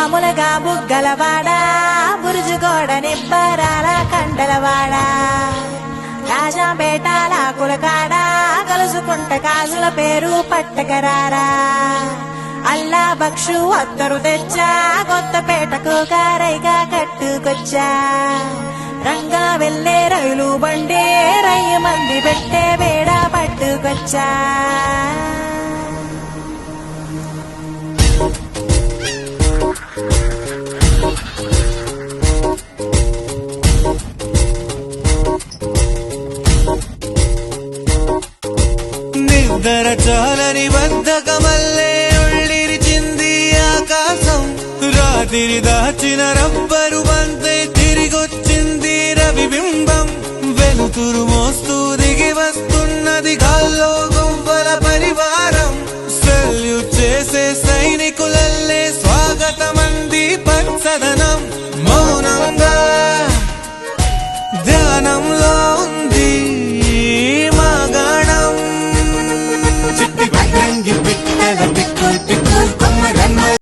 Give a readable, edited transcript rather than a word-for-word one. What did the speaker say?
మామూలుగా బుగ్గలవాడా బురుజుగోడ నిబ్బరాల కండలవాడా రాజాపేటాల కులకాడ కలుసుకుంట కాజుల పేరు పట్టకరారా అల్లా బక్షు అత్తరు తెచ్చా కొత్తపేటకు కారైగా కట్టుకొచ్చా రంగా వెళ్ళే రైలు బండి రయ్య మంది పెట్టే వేడ పట్టుకొచ్చా నిద్ర చాలని బద్ధకమల్లే ఒళ్ళిరిచింది ఆకాశం రాత్రి దాచిన రబ్బరు బంతే తిరిగొచ్చింది రవిబింబం వెలుతురు మోస్తూ దిగి వస్తున్నది గాల్లో గువ్వల పరివారం సెల్యూట్ చేసే సైనికుల